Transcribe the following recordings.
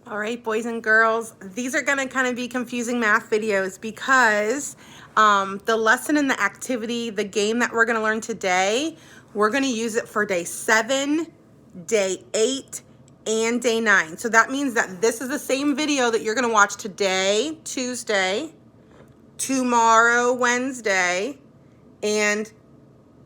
All right, boys and girls, these are going to kind of be confusing math videos because the lesson and the activity, the game that we're going to learn today, we're going to use it for day 7, day 8, and day 9. So that means that this is the same video that you're going to watch today, Tuesday, tomorrow, Wednesday, and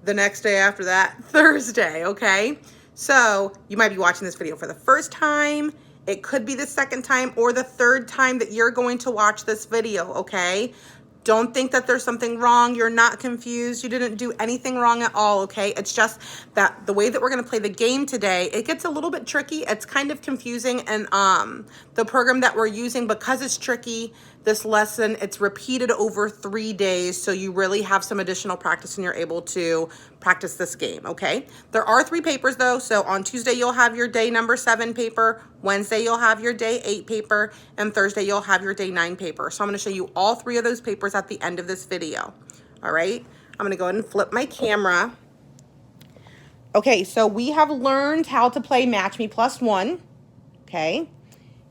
the next day after that, Thursday, okay? So you might be watching this video for the first time. It could be the second time or the third time that you're going to watch this video, okay? Don't think that there's something wrong. You're not confused. You didn't do anything wrong at all, okay? It's just that the way that we're going to play the game today, it gets a little bit tricky. It's kind of confusing, and the program that we're using, because it's tricky, this lesson, it's repeated over 3 days, so you really have some additional practice and you're able to practice this game, okay? There are 3 papers though, so on Tuesday you'll have your day number 7 paper, Wednesday you'll have your day 8 paper, and Thursday you'll have your day 9 paper. So I'm gonna show you all 3 of those papers at the end of this video, all right? I'm gonna go ahead and flip my camera. Okay, so we have learned how to play Match Me Plus One, okay?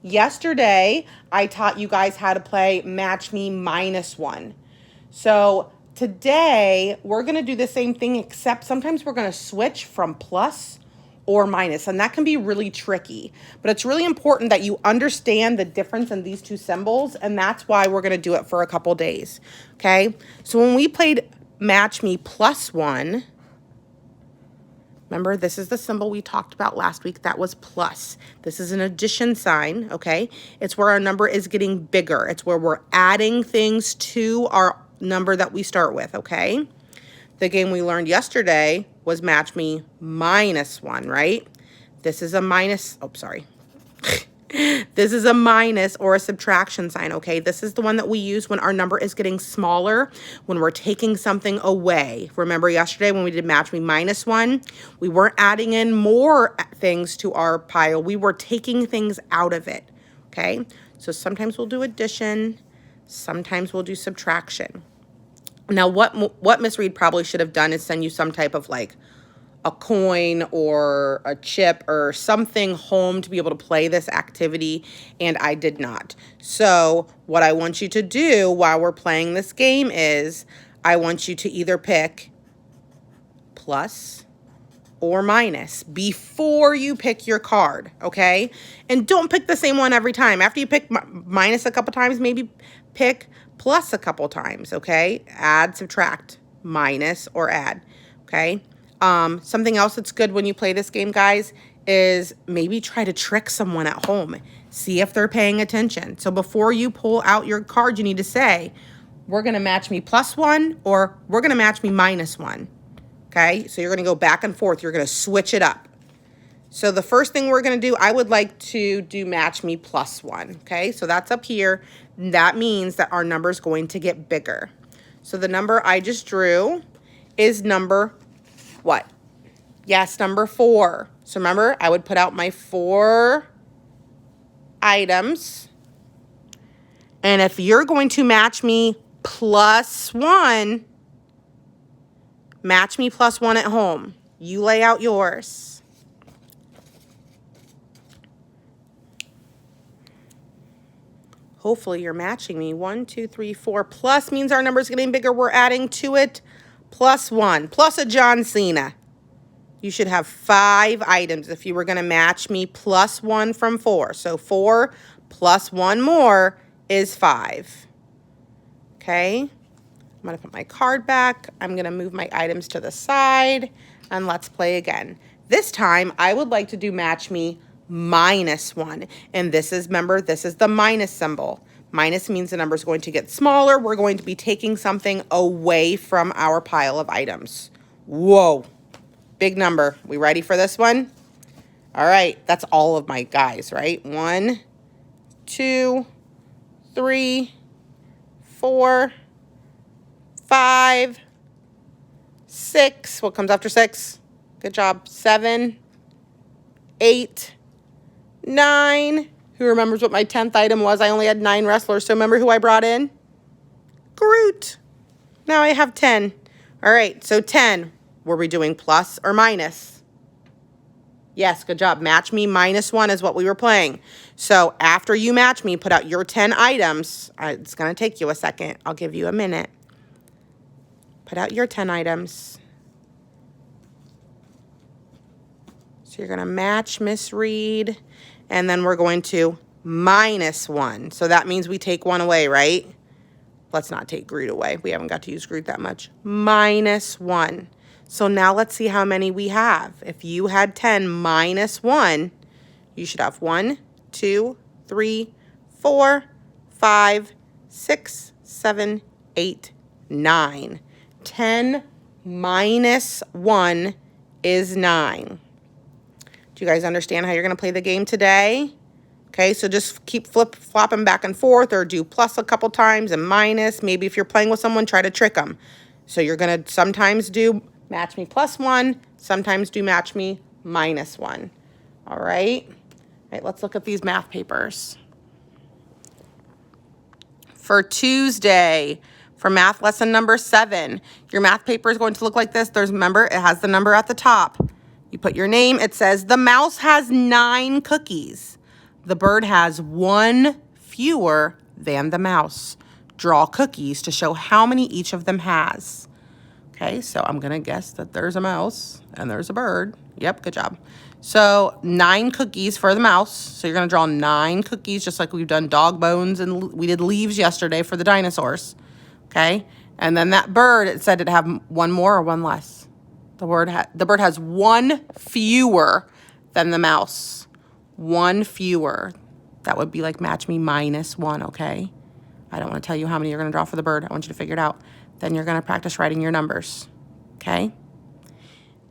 Yesterday, I taught you guys how to play Match Me Minus One. So today, we're going to do the same thing, except sometimes we're going to switch from plus or minus, and that can be really tricky. But it's really important that you understand the difference in these 2 symbols, and that's why we're going to do it for a couple days, okay? So when we played Match Me Plus One, remember, this is the symbol we talked about last week. That was plus. This is an addition sign, okay? It's where our number is getting bigger. It's where we're adding things to our number that we start with, okay? The game we learned yesterday was Match Me Minus One, right? This is a minus, oh, sorry. This is a minus or a subtraction sign, okay? This is the one that we use when our number is getting smaller, when we're taking something away. Remember yesterday when we did Match Me Minus One, we weren't adding in more things to our pile. We were taking things out of it, okay? So sometimes we'll do addition, sometimes we'll do subtraction. Now, what Miss Reed probably should have done is send you some type of like a coin or a chip or something home to be able to play this activity, and I did not. So what I want you to do while we're playing this game is I want you to either pick plus or minus before you pick your card, okay? And don't pick the same one every time. After you pick minus a couple times, maybe pick plus a couple times, okay? Add, subtract, minus, or add, okay? Something else that's good when you play this game, guys, is maybe try to trick someone at home. See if they're paying attention. So before you pull out your card, you need to say, we're going to match me plus one, or we're going to match me minus one. Okay, so you're going to go back and forth. You're going to switch it up. So the first thing we're going to do, I would like to do match me plus one. Okay, so that's up here. That means that our number is going to get bigger. So the number I just drew is number what? Yes, number 4. So remember, I would put out my 4 items. And if you're going to match me plus 1, match me plus 1 at home. You lay out yours. Hopefully you're matching me. 1, 2, 3, 4. Plus means our number is getting bigger. We're adding to it plus 1. Plus a John Cena. You should have 5 items if you were going to match me plus 1 from 4. So 4 plus 1 more is 5. Okay. I'm going to put my card back. I'm going to move my items to the side. And let's play again. This time, I would like to do match me minus 1. And this is, remember, this is the minus symbol. Minus means the number is going to get smaller. We're going to be taking something away from our pile of items. Whoa. Big number. We ready for this one? All right. That's all of my guys, right? 1, 2, 3, 4, 5, 6. What comes after 6? Good job. 7, 8, 9. Who remembers what my 10th item was? I only had 9 wrestlers. So remember who I brought in? Groot. Now I have 10. All right. So 10. Were we doing plus or minus? Yes, good job. Match me minus 1 is what we were playing. So after you match me, put out your 10 items. It's going to take you a second. I'll give you a minute. Put out your 10 items. So you're going to match Miss Reed, and then we're going to minus 1. So that means we take 1 away, right? Let's not take Groot away. We haven't got to use Groot that much. Minus 1. So now let's see how many we have. If you had 10 minus 1, you should have 1, 2, 3, 4, 5, 6, 7, 8, 9. 10 minus 1 is 9. Do you guys understand how you're going to play the game today? Okay, so just keep flopping back and forth, or do plus a couple times and minus. Maybe if you're playing with someone, try to trick them. So you're going to sometimes do match me plus 1, sometimes do match me minus 1. All right? All right, let's look at these math papers. For Tuesday, for math lesson number 7, your math paper is going to look like this. Remember, it has the number at the top. You put your name. It says the mouse has 9 cookies. The bird has 1 fewer than the mouse. Draw cookies to show how many each of them has. Okay, so I'm going to guess that there's a mouse and there's a bird. Yep, good job. So 9 cookies for the mouse. So you're going to draw 9 cookies, just like we've done dog bones and we did leaves yesterday for the dinosaurs. Okay, and then that bird, it said it'd have 1 more or 1 less. The bird has 1 fewer than the mouse. 1 fewer. That would be like match me minus 1, okay? I don't want to tell you how many you're going to draw for the bird. I want you to figure it out. Then you're going to practice writing your numbers, okay?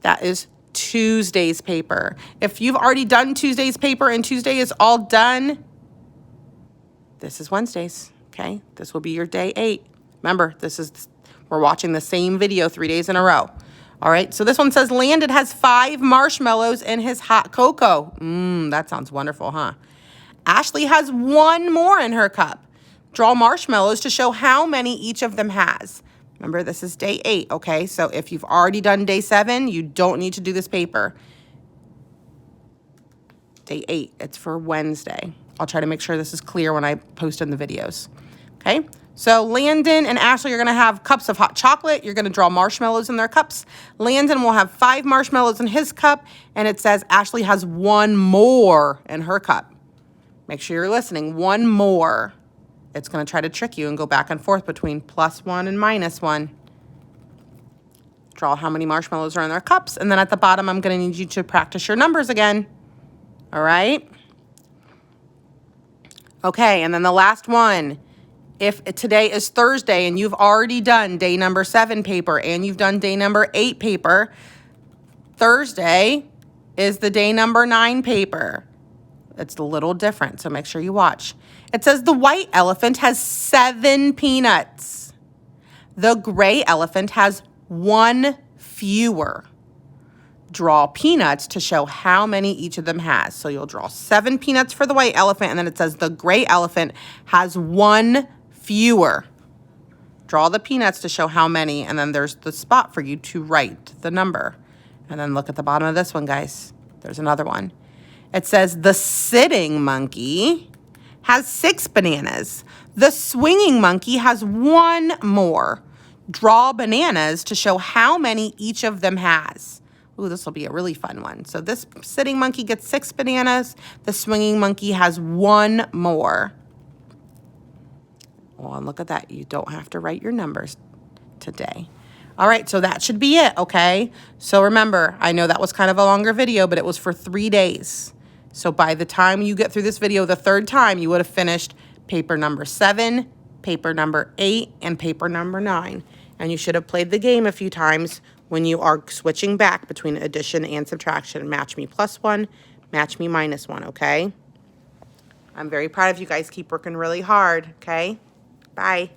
That is Tuesday's paper. If you've already done Tuesday's paper and Tuesday is all done, this is Wednesday's, okay? This will be your day 8. Remember, we're watching the same video 3 days in a row. All right, so this one says Landon has 5 marshmallows in his hot cocoa. That sounds wonderful, huh? Ashley has 1 more in her cup. Draw marshmallows to show how many each of them has. Remember, this is day 8, okay? So if you've already done day 7, you don't need to do this paper. Day 8, it's for Wednesday. I'll try to make sure this is clear when I post in the videos, okay? So Landon and Ashley are going to have cups of hot chocolate. You're going to draw marshmallows in their cups. Landon will have 5 marshmallows in his cup, and it says Ashley has 1 more in her cup. Make sure you're listening. 1 more. It's going to try to trick you and go back and forth between plus 1 and minus 1. Draw how many marshmallows are in their cups, and then at the bottom, I'm going to need you to practice your numbers again. All right? Okay, and then the last one. If today is Thursday and you've already done day number 7 paper and you've done day number 8 paper, Thursday is the day number 9 paper. It's a little different, so make sure you watch. It says the white elephant has 7 peanuts. The gray elephant has 1 fewer. Draw peanuts to show how many each of them has. So you'll draw 7 peanuts for the white elephant, and then it says the gray elephant has 1 fewer. Draw the peanuts to show how many, and then there's the spot for you to write the number. And then look at the bottom of this one, guys. There's another one. It says the sitting monkey has 6 bananas. The swinging monkey has 1 more. Draw bananas to show how many each of them has. Ooh, this will be a really fun one. So this sitting monkey gets 6 bananas. The swinging monkey has 1 more. Well, and look at that. You don't have to write your numbers today. All right, so that should be it, okay? So remember, I know that was kind of a longer video, but it was for 3 days. So by the time you get through this video the 3rd time, you would have finished paper number 7, paper number 8, and paper number 9. And you should have played the game a few times when you are switching back between addition and subtraction. Match me plus 1, match me minus 1, okay? I'm very proud of you guys. Keep working really hard, okay? Bye.